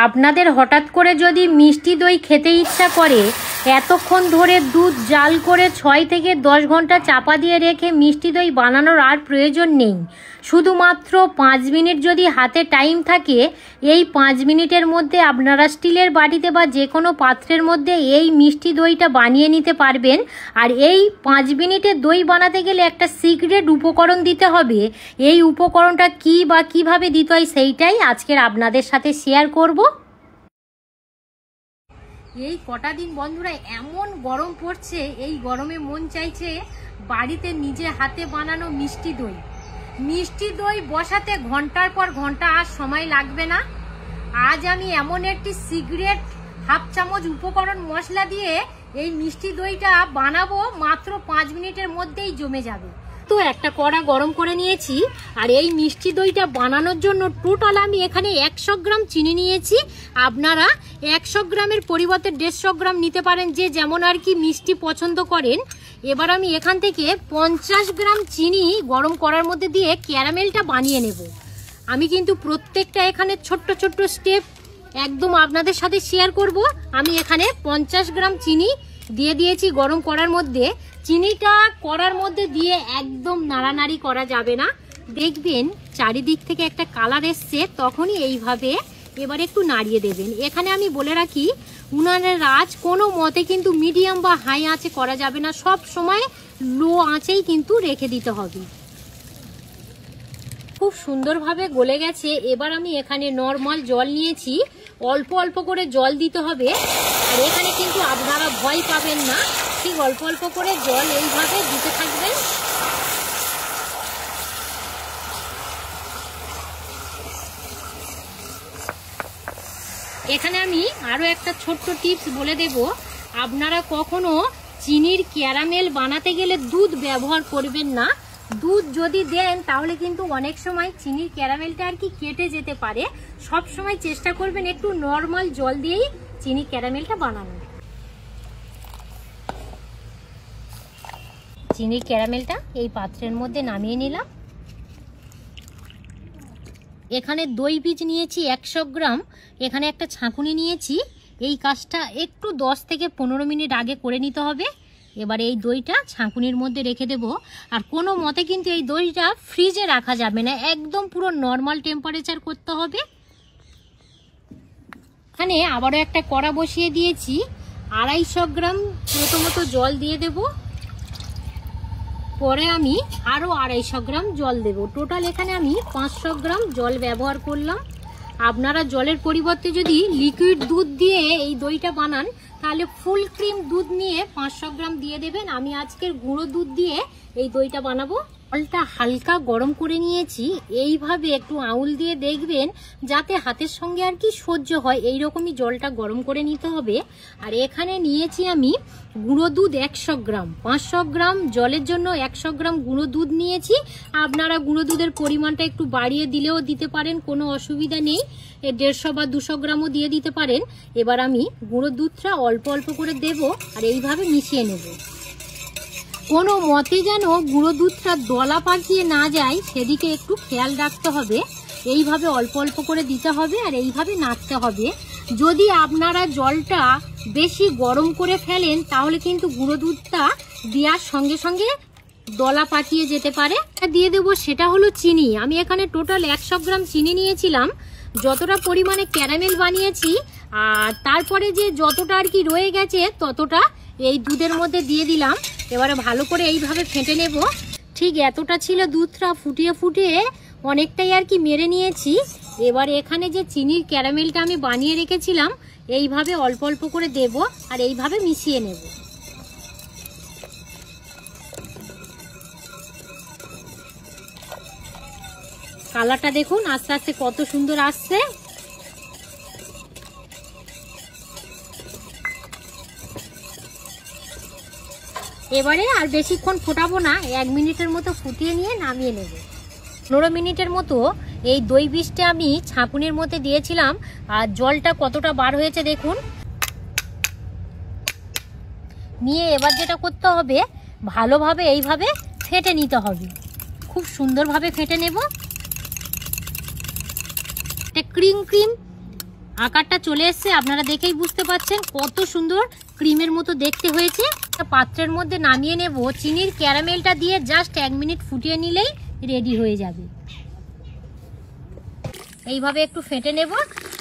আপনাদের হঠাৎ করে যদি মিষ্টি দই খেতে ইচ্ছা করে, এতক্ষণ ধরে দুধ জাল করে 6 থেকে 10 ঘন্টা চাপা দিয়ে রেখে মিষ্টি দই বানানোর আর প্রয়োজন নেই। শুধুমাত্র 5 মিনিট যদি হাতে টাইম থাকে, এই 5 মিনিটের মধ্যে আপনারা স্টিলের বাটিতে বা যে কোনো পাত্রের মধ্যে এই মিষ্টি দইটা বানিয়ে নিতে পারবেন। আর এই 5 মিনিটে দই বানাতে গেলে একটা সিক্রেট উপকরণ দিতে হবে। এই উপকরণটা কী বা কীভাবে দিতে হয় সেইটাই আজকের আপনাদের সাথে শেয়ার করব। এই কটা দিন বন্ধুরা এমন গরম পড়ছে, এই গরমে মন চাইছে বাড়িতে নিজে হাতে বানানো মিষ্টি দই। মিষ্টি দই বসাতে ঘন্টার পর ঘন্টা আর সময় লাগবে না। আজ আমি এমন একটি সিক্রেট হাফ চামচ উপকরণ মশলা দিয়ে এই মিষ্টি দইটা বানাবো, মাত্র 5 মিনিটের মধ্যেই জমে যাবে। তো একটা কড়া গরম করে নিয়েছি, আর এই মিষ্টি দইটা বানানোর জন্য টোটাল আমি এখানে 100 গ্রাম চিনি নিয়েছি। আপনারা 100 গ্রামের পরিবর্তে 150 গ্রাম নিতে পারেন, যে যেমন আর কি মিষ্টি পছন্দ করেন। এবার আমি এখান থেকে 50 গ্রাম চিনি গরম করার মধ্যে দিয়ে ক্যারামেলটা বানিয়ে নেব। আমি কিন্তু প্রত্যেকটা এখানে ছোট্ট ছোট্ট স্টেপ একদম আপনাদের সাথে শেয়ার করব। আমি এখানে 50 গ্রাম চিনি দিয়ে দিয়েছি গরম করার মধ্যে। চিনিটা করার মধ্যে দিয়ে একদম নাড়ানাড়ি করা যাবে না, দেখবেন চারিদিক থেকে একটা কালার এসছে, তখনই এইভাবে এবার একটু নাড়িয়ে দেবেন। এখানে আমি বলে রাখি, উনানের আঁচ কোনো মতে কিন্তু মিডিয়াম বা হাই আঁচে করা যাবে না, সব সময় লো আঁচেই কিন্তু রেখে দিতে হবে। খুব সুন্দরভাবে গলে গেছে। এবার আমি এখানে নর্মাল জল নিয়েছি, অল্প অল্প করে জল দিতে হবে। আর এখানে কিন্তু আপনারা ভয় পাবেন না, ঠিক অল্প অল্প করে জল এইভাবে দিতে থাকবেন। এখানে আমি আরো একটা ছোট্ট টিপস বলে দেব, আপনারা কখনো চিনির ক্যারামেল বানাতে গেলে দুধ ব্যবহার করবেন না। দুধ যদি দেন তাহলে কিন্তু অনেক সময় চিনির ক্যারামেলটা আর কি কেটে যেতে পারে। সব সময় চেষ্টা করবেন একটু নর্মাল জল দিয়েই চিনির ক্যারামেলটা বানানো। চিনির ক্যারামেলটা এই পাত্রের মধ্যে নামিয়ে নিলাম। এখানে দই বীজ নিয়েছি 100 গ্রাম, এখানে একটা ছাঁকুনি নিয়েছি। এই কাজটা একটু 10 থেকে 15 মিনিট আগে করে নিতে হবে। এবার এই দইটা ছাঁকুনির মধ্যে রেখে দেব। আর কোনো মতে কিন্তু এই দইটা ফ্রিজে রাখা যাবে না, একদম পুরো নর্মাল টেম্পারেচার করতে হবে। এখানে আবারও একটা কড়া বসিয়ে দিয়েছি, 250 গ্রাম প্রথমত জল দিয়ে দেব, পরে আমি আরও 250 গ্রাম জল দেব। টোটাল এখানে আমি 500 গ্রাম জল ব্যবহার করলাম। আপনারা জলের পরিবর্তে যদি লিকুইড দুধ দিয়ে এই দইটা বানান, তাহলে ফুল ক্রিম দুধ নিয়ে 500 গ্রাম দিয়ে দেবেন। আমি আজকের গুঁড়ো দুধ দিয়ে এই দইটা বানাবো। জলটা হালকা গরম করে নিয়েছি, এইভাবে একটু আঙুল দিয়ে দেখবেন যাতে হাতের সঙ্গে আর কি সহ্য হয়, এইরকমই জলটা গরম করে নিতে হবে। আর এখানে নিয়েছি আমি গুঁড়ো দুধ 100 গ্রাম। 500 গ্রাম জলের জন্য 100 গ্রাম গুঁড়ো দুধ নিয়েছি। আপনারা গুঁড়ো দুধের পরিমাণটা একটু বাড়িয়ে দিলেও দিতে পারেন, কোনো অসুবিধা নেই। 150 বা 200 গ্রামও দিয়ে দিতে পারেন। এবার আমি গুঁড়ো দুধটা অল্প অল্প করে দেব, আর এইভাবে মিশিয়ে নেব। কোনো মতে যেন গুঁড়ো দুধটা দলা পাকিয়ে না যায়, সেদিকে একটু খেয়াল রাখতে হবে। এইভাবে অল্প অল্প করে দিতে হবে, আর এইভাবে নাড়তে হবে। যদি আপনারা জলটা বেশি গরম করে ফেলেন, তাহলে কিন্তু গুঁড়ো দুধটা দেওয়ার সঙ্গে সঙ্গে দলা পাকিয়ে যেতে পারে। দিয়ে দেবো সেটা হলো চিনি। আমি এখানে টোটাল 100 গ্রাম চিনি নিয়েছিলাম। যতটা পরিমাণে ক্যারামেল বানিয়েছি, আর তারপরে যে যতটা আর কি রয়ে গেছে ততটা এই দুধের মধ্যে দিয়ে দিলাম। এবারে ভালো করে এইভাবে ফেটে নেব। ঠিক এতটা ছিল দুধটা, ফুটিয়ে ফুটিয়ে অনেকটাই আর কি মেরে নিয়েছি। এবারে এখানে যে চিনির ক্যারামেলটা আমি বানিয়ে রেখেছিলাম, এইভাবে অল্প অল্প করে দেব, আর এইভাবে মিশিয়ে নেব। কালারটা দেখুন আস্তে আস্তে কত সুন্দর আসছে। এবারে আর বেশিক্ষণ ফোটাবো না, 1 মিনিটের মতো ফুটিয়ে নিয়ে নামিয়ে নেব। 15 মিনিটের মতো এই দই বীজটা আমি ছাঁকুনির মধ্যে দিয়েছিলাম, আর জলটা কতটা বার হয়েছে দেখুন। নিয়ে এবার যেটা করতে হবে, ভালোভাবে এইভাবে ফেটে নিতে হবে। খুব সুন্দরভাবে ফেটে নেব। ক্রিম ক্রিম আকারটা চলে এসছে, আপনারা দেখেই বুঝতে পাচ্ছেন কত সুন্দর ক্রিমের মতো দেখতে হয়েছে। পাত্রের মধ্যে নামিয়ে নেব, চিনির ক্যারামেলটা দিয়ে জাস্ট 1 মিনিট ফুটিয়ে নিলেই রেডি হয়ে যাবে। এইভাবে একটু ফেটে নেব,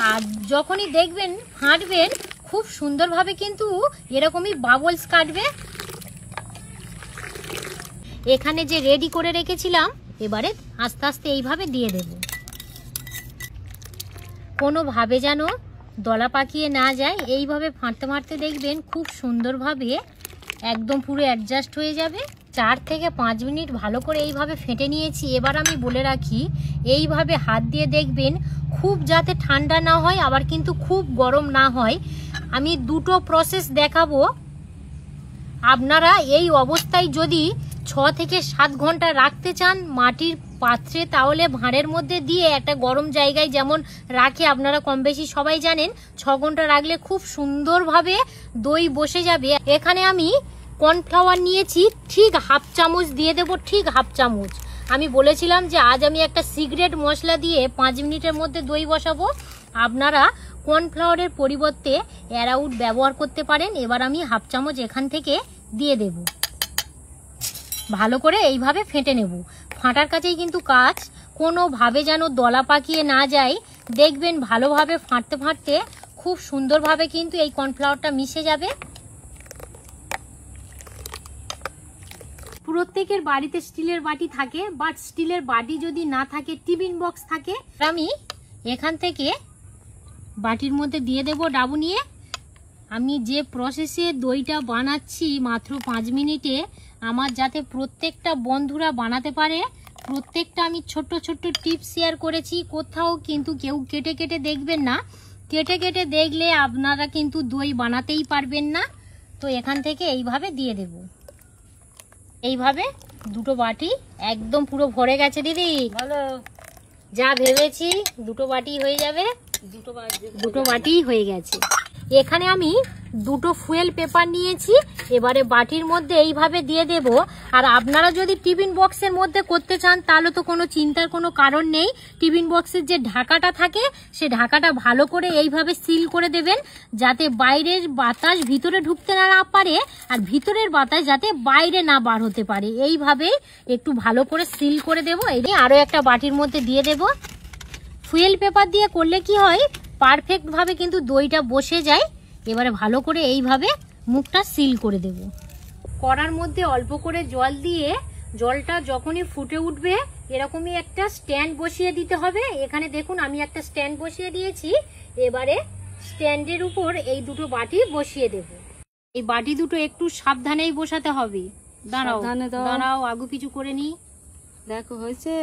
আর যখনই দেখবেন ফাটবেন খুব সুন্দরভাবে কিন্তু এরকমই বাবলস কাটবে। এখানে যে রেডি করে রেখেছিলাম এবারে আস্তে আস্তে এইভাবে দিয়ে দেব, কোনোভাবে যেন দলা পাকিয়ে না যায়। এইভাবে ফাটতে ফাটতে দেখবেন খুব সুন্দরভাবে একদম পুরো অ্যাডজাস্ট হয়ে যাবে। 4 থেকে 5 মিনিট ভালো করে এইভাবে ফেটে নিয়েছি। এবার আমি বলে রাখি, এইভাবে হাত দিয়ে দেখবেন খুব যাতে ঠান্ডা না হয়, আবার কিন্তু খুব গরম না হয়। আমি দুটো প্রসেস দেখাবো। আপনারা এই অবস্থায় যদি 6 থেকে 7 ঘন্টা রাখতে চান মাটির পাত্রে, তাহলে ভাঁড়ের মধ্যে দিয়ে একটা গরম জায়গায় যেমন রাখে আপনারা কম বেশি সবাই জানেন, 6 ঘন্টা রাখলে খুব সুন্দরভাবে দই বসে যাবে। এখানে আমি কর্নফ্লাওয়ার নিয়েছি, ঠিক 1/2 চামচ দিয়ে দেব, ঠিক 1/2 চামচ। আমি বলেছিলাম যে আজ আমি একটা সিক্রেট মশলা দিয়ে 5 মিনিটের মধ্যে দই বসাবো। আপনারা কর্নফ্লাওয়ারের পরিবর্তে অ্যারাউট ব্যবহার করতে পারেন। এবার আমি 1/2 চামচ এখান থেকে দিয়ে দেব, ভালো করে এইভাবে ফেটে নেব। ফাটার কাছেই কিন্তু কাজ, কোনোভাবে যেন দলা পাকিয়ে না যায়। দেখবেন ভালোভাবে ফাটতে ফাটতে খুব সুন্দরভাবে কিন্তু এই কর্নফ্লাওয়ারটা মিশে যাবে। প্রত্যেকের বাড়িতে স্টিলের বাটি থাকে, বাট স্টিলের বাটি যদি না থাকে টিফিন বক্স থাকে। আমি এখান থেকে বাটির মধ্যে দিয়ে দেব ডাবু নিয়ে। আমি যে প্রসেসে দইটা বানাচ্ছি মাত্র 5 মিনিটে, আমার যাতে প্রত্যেকটা বন্ধুরা বানাতে পারে, প্রত্যেকটা আমি ছোট্ট ছোট্ট টিপস শেয়ার করেছি। কোথাও কিন্তু কেউ কেটে কেটে দেখবেন না, কেটে কেটে দেখলে আপনারা কিন্তু দই বানাতেই পারবেন না। তো এখান থেকে এইভাবে দিয়ে দেব, এইভাবে দুটো বাটি একদম পুরো ভরে গেছে। দিদি ভালো, যা ভেবেছি দুটো বাটি হয়ে যাবে, দুটো বাটি হয়ে গেছে। এখানে আমি দুটো ফুয়েল পেপার নিয়েছি, এবারে বাটির মধ্যে এইভাবে দিয়ে দেব। আর আপনারা যদি টিফিন বক্সের মধ্যে করতে চান তাহলে তো কোনো চিন্তার কোনো কারণ নেই। টিফিন বক্সের যে ঢাকাটা থাকে সে ঢাকাটা ভালো করে এইভাবে সিল করে দেবেন, যাতে বাইরের বাতাস ভিতরে ঢুকতে না পারে আর ভিতরের বাতাস যাতে বাইরে না বার হতে পারে। এইভাবে একটু ভালো করে সিল করে দেব। এই আরো একটা বাটির মধ্যে দিয়ে দেব। ফুয়েল পেপার দিয়ে করলে কি হয়, পারফেক্ট ভাবে কিন্তু দইটা বসে যায়। এবারে ভালো করে এইভাবে মুখটা সিল করে দেব। কড়ার মধ্যে অল্প করে জল দিয়ে, জলটা যখনই ফুটে উঠবে এরকমই একটা স্ট্যান্ড বসিয়ে দিতে হবে। এখানে দেখুন আমি একটা স্ট্যান্ড বসিয়ে দিয়েছি। এবারে স্ট্যান্ডের উপর এই দুটো বাটি বসিয়ে দেব। এই বাটি দুটো একটু সাবধানেই বসাতে হবে। দাঁড়াও দাঁড়াও, আগু পিছু করে নি। দেখো হয়েছে,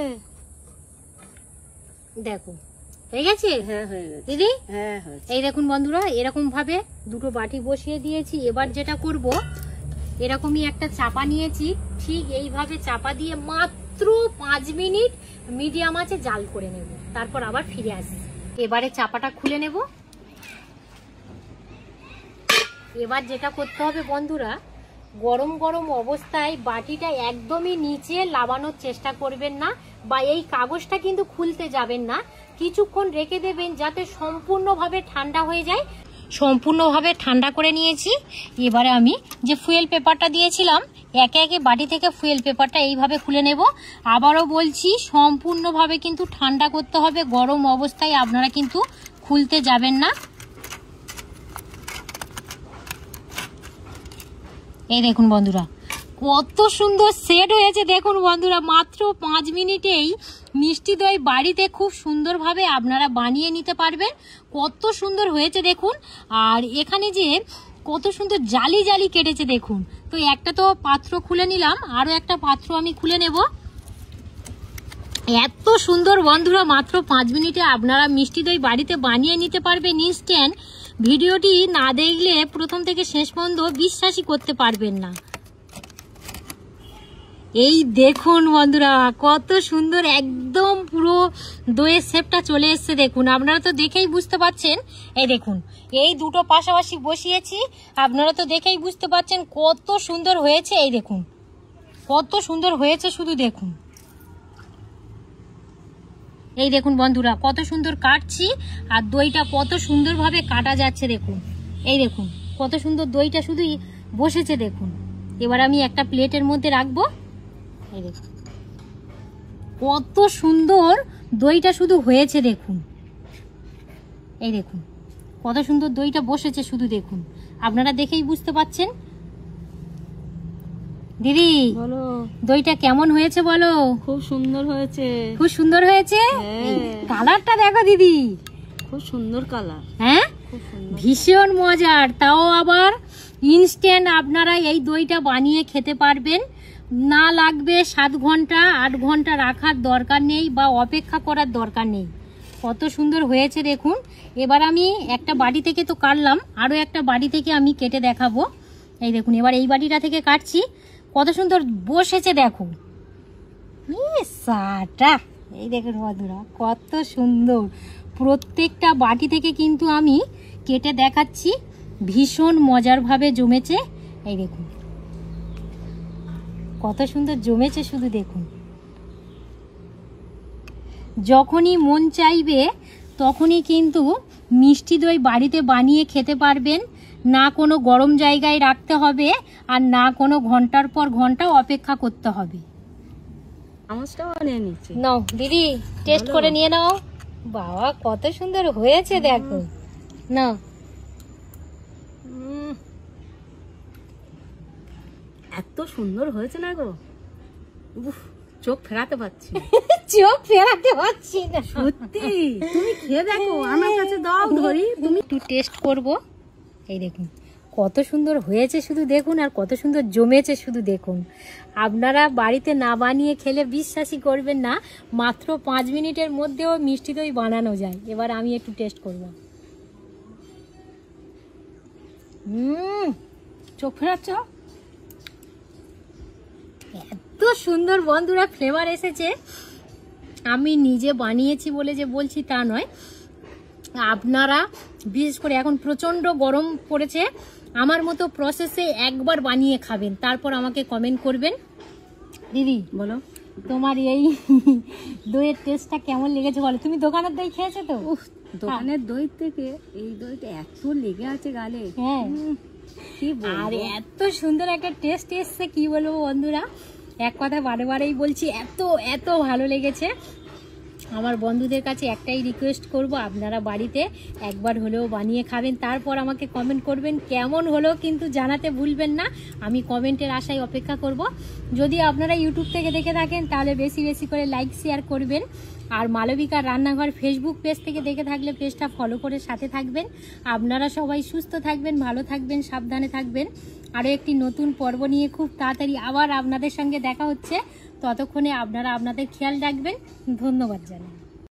দেখো হয়ে গেছে। হ্যাঁ হয়ে গেছে দিদি, হ্যাঁ হয়েছে। এই দেখুন বন্ধুরা, এরকম ভাবে দুটো বাটি বসিয়ে দিয়েছি। এবার যেটা করব, এরকমই একটা চাপা নিয়েছি, ঠিক এইভাবে চাপা দিয়ে মাত্র 5 মিনিট মিডিয়াম আঁচে জাল করে নেব, তারপর আবার ফিরে আসি। এবারে চাপাটা খুলে নেব। এবার যেটা করতে হবে বন্ধুরা, গরম গরম অবস্থায় বাটিটা একদমই নিচে লাবানোর চেষ্টা করবেন না, বা এই কাগজটা কিন্তু খুলতে যাবেন না। কিছুক্ষণ রেখে দেবেন যাতে সম্পূর্ণভাবে ঠান্ডা হয়ে যায়। সম্পূর্ণভাবে ঠান্ডা করে নিয়েছি। এবারে আমি যে ফুয়েল পেপারটা দিয়েছিলাম, একে একে বাটি থেকে ফুয়েল পেপারটা এইভাবে খুলে নেব। আবারও বলছি, সম্পূর্ণভাবে কিন্তু ঠান্ডা করতে হবে, গরম অবস্থায় আপনারা কিন্তু খুলতে যাবেন না। এই দেখুন বন্ধুরা কত সুন্দর সেট হয়েছে। দেখুন বন্ধুরা, মাত্র 5 মিনিটেই মিষ্টি দই বাড়িতে খুব সুন্দরভাবে আপনারা বানিয়ে নিতে পারবেন। কত সুন্দর হয়েছে দেখুন। আর এখানে যে কত সুন্দর জালি জালি কেটেছে দেখুন। তো একটা তো পাত্র খুলে নিলাম, আরো একটা পাত্র আমি খুলে নেব। এত সুন্দর বন্ধুরা, মাত্র 5 মিনিটে আপনারা মিষ্টি দই বাড়িতে বানিয়ে নিতে পারবেন ইনস্ট্যান্ট। ভিডিওটি না দেখলে প্রথম থেকে শেষ পর্যন্ত বিশ্বাসই করতে পারবেন না। এই দেখুন বন্ধুরা, কত সুন্দর একদম পুরো দইয়ের শেপটা চলে এসছে। দেখুন, আপনারা তো দেখেই বুঝতে পারছেন। এই দেখুন, এই দুটো পাশাপাশি বসিয়েছি, আপনারা তো দেখেই বুঝতে পারছেন কত সুন্দর হয়েছে। এই দেখুন কত সুন্দর হয়েছে, শুধু দেখুন। এই দেখুন বন্ধুরা কত সুন্দর কাটছি, আর দইটা কত সুন্দরভাবে কাটা যাচ্ছে দেখুন। এই দেখুন কত সুন্দর দইটা শুধু বসেছে দেখুন। এবার আমি একটা প্লেটের মধ্যে রাখবো। এই দেখুন কত সুন্দর দইটা শুধু হয়েছে দেখুন। এই দেখুন কত সুন্দর দইটা বসেছে শুধু দেখুন, আপনারা দেখেই বুঝতে পাচ্ছেন। দিদি বলো, দইটা কেমন হয়েছে বলো? খুব সুন্দর হয়েছে। খুব সুন্দর হয়েছে। হ্যাঁ। কালারটা দেখো দিদি, খুব সুন্দর কালার। হ্যাঁ খুব সুন্দর। ভীষণ মজার, তাও আবার ইনস্ট্যান্ট। আপনারা এই দইটা বানিয়ে খেতে পারবেন, না লাগবে 7 ঘন্টা 8 ঘন্টা রাখার দরকার নেই বা অপেক্ষা করার দরকার নেই। কত সুন্দর হয়েছে দেখুন। এবার আমি একটা বাটি থেকে তো কাটলাম, আরও একটা বাটি থেকে আমি কেটে দেখাবো। এই দেখুন এবার এই বাটিটা থেকে কাটছি, কত সুন্দর বসেছে দেখুন। সাটা এই দেখুন বন্ধুরা কত সুন্দর, প্রত্যেকটা বাটি থেকে কিন্তু আমি কেটে দেখাচ্ছি, ভীষণ মজারভাবে জমেছে। এই দেখুন কত সুন্দর জমেছে শুধু দেখুন। যখনই মন চাইবে তখনই কিন্তু মিষ্টি দই বাড়িতে বানিয়ে খেতে পারবেন, না কোনো গরম জায়গায় রাখতে হবে আর না কোনো ঘন্টার পর ঘন্টা অপেক্ষা করতে হবে। চামচটাও নিয়ে নিচ্ছি। নাও দিদি টেস্ট ভালো। করে নিয়ে নাও। বাবা কত সুন্দর হয়েছে দেখো। নাও এত সুন্দর হয়েছে না গো, উফ, চোখ ফেরাতে পারছি না। চোখ ফেরাতে পারছি না সত্যি। তুমি খেয়ে দেখো, আমার কাছে দাও ধরি। তুমি একটু টেস্ট করব। এই দেখুন কত সুন্দর হয়েছে শুধু দেখুন, আর কত সুন্দর জমেছে শুধু দেখুন। আপনারা বাড়িতে না বানিয়ে খেলে বিশ্বাসই করবেন না, মাত্র 5 মিনিটের মধ্যেও মিষ্টি দই বানানো যায়। এবার আমি একটু টেস্ট করব। চোখ ফেরাচ্ছ? এত সুন্দর বন্ধুরা ফ্লেভার এসেছে। আমি নিজে বানিয়েছি বলে যে বলছি তা নয়, আপনারা বিশেষ করে এখন প্রচণ্ড গরম পড়েছে, আমার মতো প্রসেসে একবার বানিয়ে খাবেন, তারপর আমাকে কমেন্ট করবেন। দিদি বলো, তোমার এই দইয়ের টেস্টটা কেমন লেগেছে বলো? তুমি দোকানের দই খেয়েছো তো? উফ, দোকানের দই থেকে এই দইটা এত লেগে আছে গালে। হ্যাঁ, কি আর বলবো? এত সুন্দর একটা টেস্ট এসছে কি বলবো বন্ধুরা, এক কথা বারে বারেই বলছি, এত এত ভালো লেগেছে। আমার বন্ধুদের কাছে একটাই রিকোয়েস্ট করব, আপনারা বাড়িতে একবার হলেও বানিয়ে খাবেন, তারপর আমাকে কমেন্ট করবেন কেমন হলো, কিন্তু জানাতে ভুলবেন না। আমি কমেন্টের আশায় অপেক্ষা করব। যদি আপনারা ইউটিউব থেকে দেখে থাকেন তাহলে বেশি বেশি করে লাইক শেয়ার করবেন, আর মালবিকার রান্নাঘর ফেসবুক পেজ থেকে দেখে থাকলে পেজটা ফলো করে সাথে থাকবেন। আপনারা সবাই সুস্থ থাকবেন, ভালো থাকবেন, সাবধানে থাকবেন। আরও একটি নতুন পর্ব নিয়ে খুব তাড়াতাড়ি আবার আপনাদের সঙ্গে দেখা হচ্ছে। ততক্ষণে আপনারা আপনাদের খেয়াল রাখবেন। ধন্যবাদ জানাই।